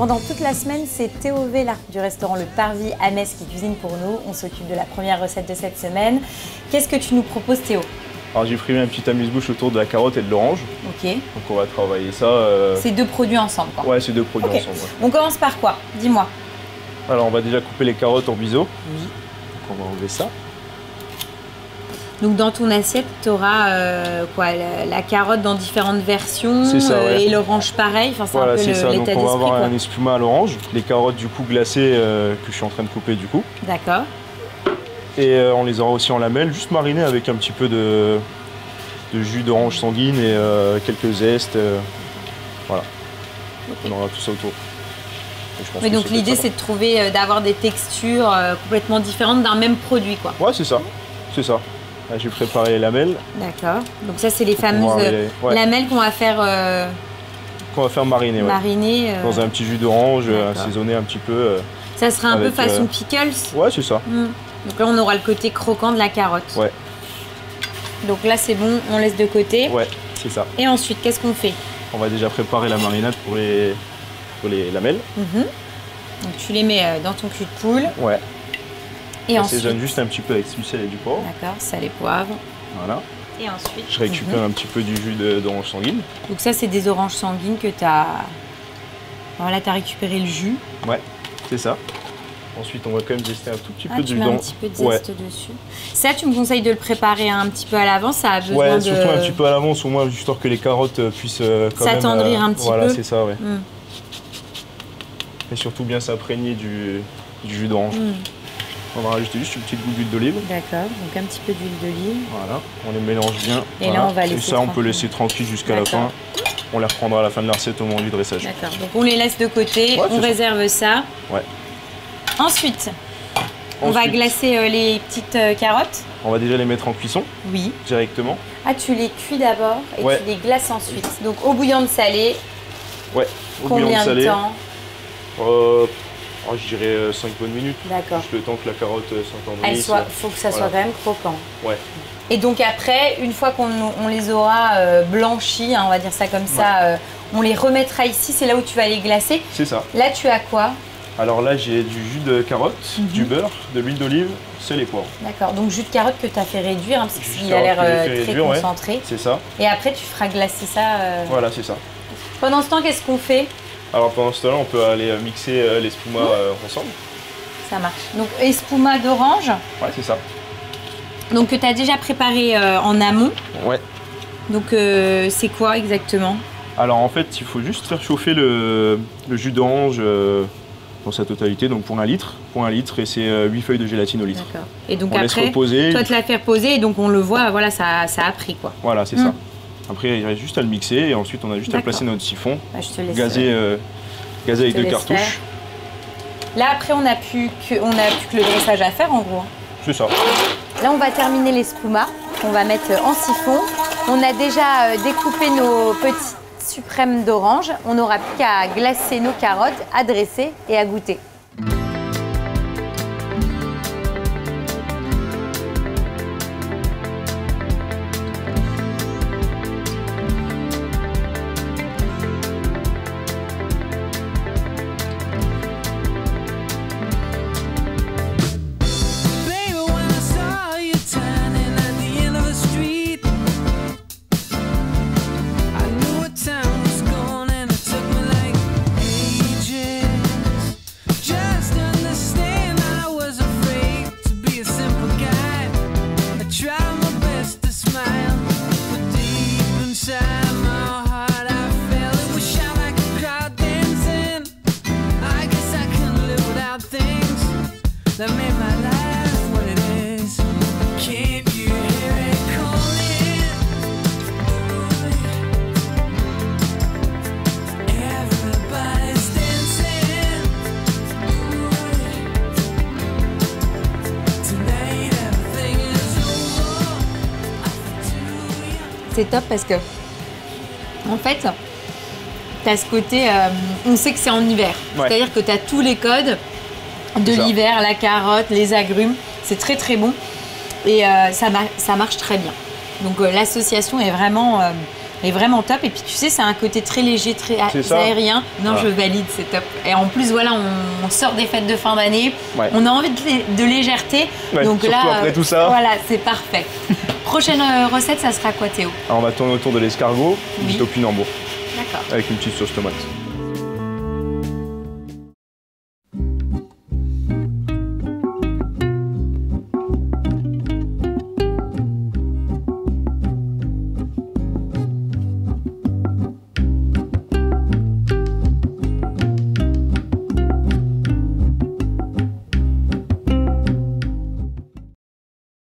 Pendant toute la semaine, c'est Théo Vella du restaurant Le Parvis à Metz qui cuisine pour nous. On s'occupe de la première recette de cette semaine. Qu'est-ce que tu nous proposes, Théo? Alors j'ai pris un petit amuse-bouche autour de la carotte et de l'orange. Ok. Donc on va travailler ça. C'est deux produits ensemble, quoi. Ouais, c'est deux produits ensemble. Ouais. On commence par quoi? Dis-moi. Alors on va déjà couper les carottes en biseau. Oui. Donc on va enlever ça. Donc dans ton assiette, tu auras la carotte dans différentes versions ça, ouais. Et l'orange pareil. Enfin, c'est voilà, un peu ça. l'état Donc d'esprit. on va avoir un espuma à l'orange, les carottes du coup glacées que je suis en train de couper du coup. D'accord. Et on les aura aussi en lamelles, juste marinées avec un petit peu de jus d'orange sanguine et quelques zestes. Voilà. Okay. On aura tout ça autour. Mais donc l'idée c'est de trouver, d'avoir des textures complètement différentes d'un même produit, quoi. Ouais, c'est ça. C'est ça. Là, j'ai préparé les lamelles. D'accord. Donc ça, c'est les fameuses lamelles qu'on va faire... mariner. Mariner. Dans un petit jus d'orange, assaisonné un petit peu. Ça sera un peu façon pickles. Ouais, c'est ça. Donc là, on aura le côté croquant de la carotte. Ouais. Donc là, c'est bon, on laisse de côté. Ouais, c'est ça. Et ensuite, qu'est-ce qu'on fait? On va déjà préparer la marinade pour les lamelles. Donc tu les mets dans ton cul de poule. Ouais. Et ensuite, j'assaisonne juste un petit peu avec du sel et du poivre. D'accord, sel et poivre. Voilà. Et ensuite, je récupère un petit peu du jus d'orange sanguine. Donc ça, c'est des oranges sanguines que tu as... Voilà, tu as récupéré le jus. Ouais, c'est ça. Ensuite, on va quand même zester un tout petit peu de jus d'orange. Un petit peu de zeste dessus. Ça, tu me conseilles de le préparer un petit peu à l'avance. Ça a besoin de... surtout un petit peu à l'avance, au moins, histoire que les carottes puissent s'attendrir un petit peu. Voilà, c'est ça, ouais. Et surtout bien s'imprégner du jus d'orange. On va rajouter juste une petite goutte d'huile d'olive. D'accord, donc un petit peu d'huile d'olive. Voilà, on les mélange bien. Et là, on va laisser on peut laisser tranquille jusqu'à la fin. On les reprendra à la fin de la recette au moment du dressage. D'accord, donc on les laisse de côté, on réserve ça. Ouais. Ensuite, on va glacer les petites carottes. On va déjà les mettre en cuisson. Oui. Directement. Ah, tu les cuis d'abord et tu les glaces ensuite. Donc au bouillon de salé. Ouais, au bouillon de salé. Combien de temps? Je dirais 5 bonnes minutes. D'accord. Juste le temps que la carotte s'entendrisse. Il faut que ça soit quand même croquant. Ouais. Et donc après, une fois qu'on les aura blanchis, on va dire ça comme ça, on les remettra ici, c'est là où tu vas les glacer. C'est ça. Là, tu as quoi? Alors là, j'ai du jus de carotte, du beurre, de l'huile d'olive, sel et poivre. D'accord. Donc jus de carotte que tu as fait réduire, parce qu'il a l'air très concentré. Ouais. C'est ça. Et après, tu feras glacer ça. Voilà, c'est ça. Pendant ce temps, qu'est-ce qu'on fait? Alors pendant ce temps-là, on peut aller mixer l'espuma ensemble. Ça marche. Donc espuma d'orange. Ouais, c'est ça. Donc que tu as déjà préparé en amont. Ouais. Donc c'est quoi exactement? Alors en fait, il faut juste faire chauffer le jus d'orange dans sa totalité, donc pour 1 litre. Pour 1 litre, et c'est 8 feuilles de gélatine au litre. D'accord. Et donc on après, laisse reposer. Toi, tu la fais reposer et donc on le voit, voilà, ça a pris, quoi. Voilà, c'est ça. Après, il reste juste à le mixer et ensuite on a juste à placer notre siphon, gazé avec 2 cartouches. Là, après, on n'a plus que le dressage à faire, en gros. C'est ça. Là, on va terminer l'espuma qu'on va mettre en siphon. On a déjà découpé nos petits suprêmes d'orange. On n'aura plus qu'à glacer nos carottes, à dresser et à goûter. That made my life what it is. Can't you hear it calling? Everybody's dancing. Tonight everything is over. C'est top parce que, en fait, tu as ce côté, on sait que c'est en hiver. C'est-à-dire que tu as tous les codes de l'hiver, la carotte, les agrumes, c'est très très bon et ça marche très bien. Donc l'association est vraiment est vraiment top. Et puis tu sais, c'est un côté très léger, très C'est ça. aérien. Non, Voilà. je valide, c'est top. Et en plus, voilà, on sort des fêtes de fin d'année. Ouais. On a envie de légèreté. Ouais, donc surtout là, après tout ça. Voilà, c'est parfait. Prochaine recette, ça sera quoi, Théo? Alors on va tourner autour de l'escargot Oui. du topinambour D'accord. avec une petite sauce tomate.